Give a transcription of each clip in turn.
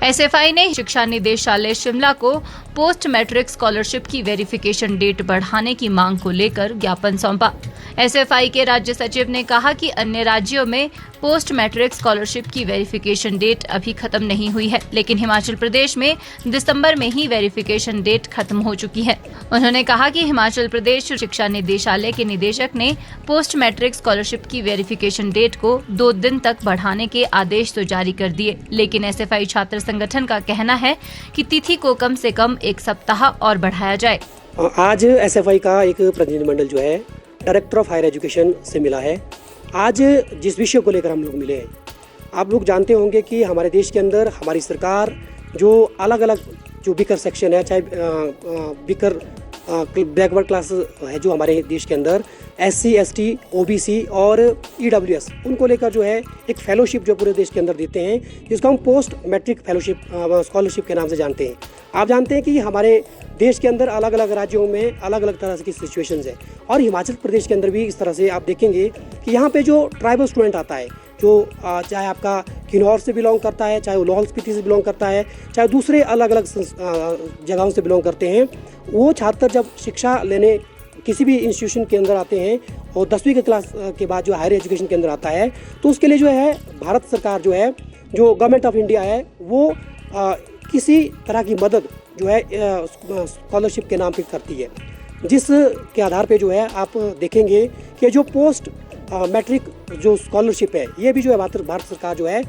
SFI ने शिक्षा निदेशालय शिमला को पोस्ट मैट्रिक स्कॉलरशिप की वेरिफिकेशन डेट बढ़ाने की मांग को लेकर ज्ञापन सौंपा। एसएफआई के राज्य सचिव ने कहा कि अन्य राज्यों में पोस्ट मैट्रिक स्कॉलरशिप की वेरिफिकेशन डेट अभी खत्म नहीं हुई है, लेकिन हिमाचल प्रदेश में दिसंबर में ही वेरिफिकेशन डेट खत्म हो चुकी है। उन्होंने कहा कि हिमाचल प्रदेश शिक्षा निदेशालय के निदेशक ने पोस्ट मैट्रिक स्कॉलरशिप की वेरिफिकेशन डेट को 2 दिन तक बढ़ाने के आदेश तो जारी कर दिए, लेकिन एसएफआई छात्र संगठन का कहना है कि तिथि को कम से कम 1 सप्ताह और बढ़ाया जाए। आज एसएफआई का एक प्रतिनिधिमंडल जो है डायरेक्टर ऑफ हायर एजुकेशन से मिला है। आज जिस विषय को लेकर हम लोग मिले हैं, आप लोग जानते होंगे कि हमारे देश के अंदर हमारी सरकार जो अलग अलग जो बिकर सेक्शन है, चाहे बिकर बैकवर्ड क्लास है जो हमारे देश के अंदर SC, ST, OBC और EWS, उनको लेकर जो है एक फेलोशिप जो पूरे देश के अंदर देते हैं, जिसको हम पोस्ट मैट्रिक फेलोशिप स्कॉलरशिप के नाम से जानते हैं। आप जानते हैं कि हमारे देश के अंदर अलग अलग राज्यों में अलग अलग तरह की सिचुएशंस है, और हिमाचल प्रदेश के अंदर भी इस तरह से आप देखेंगे कि यहाँ पे जो ट्राइबल स्टूडेंट आता है, जो चाहे आपका किन्नौर से बिलोंग करता है, चाहे वो लाहौल स्पीति से बिलोंग करता है, चाहे दूसरे अलग अलग जगहों से बिलोंग करते हैं, वो छात्र जब शिक्षा लेने किसी भी इंस्टीट्यूशन के अंदर आते हैं और 10वीं के क्लास के बाद जो हायर एजुकेशन के अंदर आता है, तो उसके लिए जो है भारत सरकार जो है, जो गवर्नमेंट ऑफ इंडिया है, वो किसी तरह की मदद जो है स्कॉलरशिप के नाम पे करती है, जिस के आधार पे जो है आप देखेंगे कि जो पोस्ट मैट्रिक जो स्कॉलरशिप है, ये भी जो है भारत सरकार जो है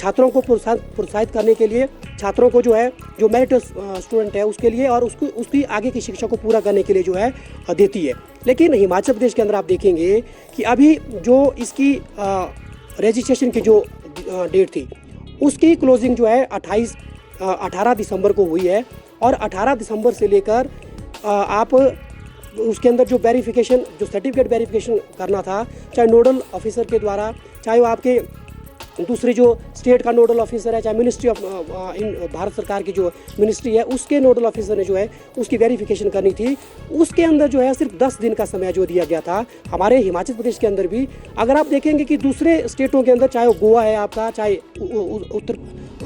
छात्रों को प्रोत्साहित करने के लिए, छात्रों को जो है जो मेरिट स्टूडेंट है उसके लिए और उसकी आगे की शिक्षा को पूरा करने के लिए जो है देती है। लेकिन हिमाचल प्रदेश के अंदर आप देखेंगे कि अभी जो इसकी रजिस्ट्रेशन की जो डेट थी, उसकी क्लोजिंग जो है 18 दिसंबर को हुई है, और 18 दिसंबर से लेकर आप उसके अंदर जो वेरिफिकेशन, जो सर्टिफिकेट वेरिफिकेशन करना था, चाहे नोडल ऑफिसर के द्वारा, चाहे वो आपके दूसरी जो स्टेट का नोडल ऑफिसर है, चाहे मिनिस्ट्री ऑफ भारत सरकार की जो मिनिस्ट्री है, उसके नोडल ऑफिसर ने जो है उसकी वेरिफिकेशन करनी थी। उसके अंदर जो है सिर्फ 10 दिन का समय जो दिया गया था। हमारे हिमाचल प्रदेश के अंदर भी अगर आप देखेंगे कि दूसरे स्टेटों के अंदर, चाहे वो गोवा है आपका, चाहे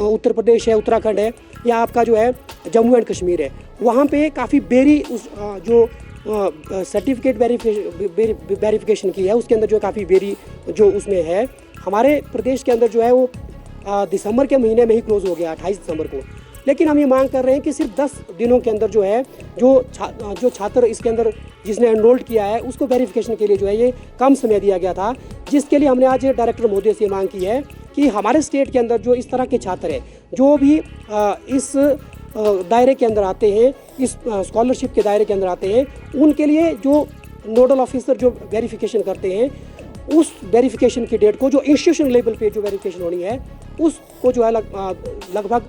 उत्तर प्रदेश है, उत्तराखंड है, या आपका जो है जम्मू एंड कश्मीर है, वहाँ पे काफ़ी बेरी जो सर्टिफिकेट वेरिफिकेशन की है, उसके अंदर जो काफ़ी बेरी जो उसमें है। हमारे प्रदेश के अंदर जो है वो दिसंबर के महीने में ही क्लोज हो गया, 28 दिसंबर को। लेकिन हम ये मांग कर रहे हैं कि सिर्फ 10 दिनों के अंदर जो है जो छात्र इसके अंदर जिसने एनरोल्ड किया है, उसको वेरिफिकेशन के लिए जो है ये कम समय दिया गया था, जिसके लिए हमने आज डायरेक्टर महोदय से मांग की है कि हमारे स्टेट के अंदर जो इस तरह के छात्र हैं, जो भी इस दायरे के अंदर आते हैं, इस स्कॉलरशिप के दायरे के अंदर आते हैं, उनके लिए जो नोडल ऑफिसर जो वेरिफिकेशन करते हैं, उस वेरिफिकेशन की डेट को जो इंस्टीट्यूशन लेवल पे जो वेरिफिकेशन होनी है, उसको जो है लगभग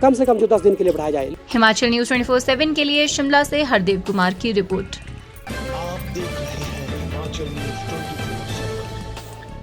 कम से कम जो 10 दिन के लिए बढ़ाया जाए। हिमाचल न्यूज़ 24/7 के लिए शिमला से हरदेव कुमार की रिपोर्ट। आप देख रहे हैं हिमाचल न्यूज़ 24।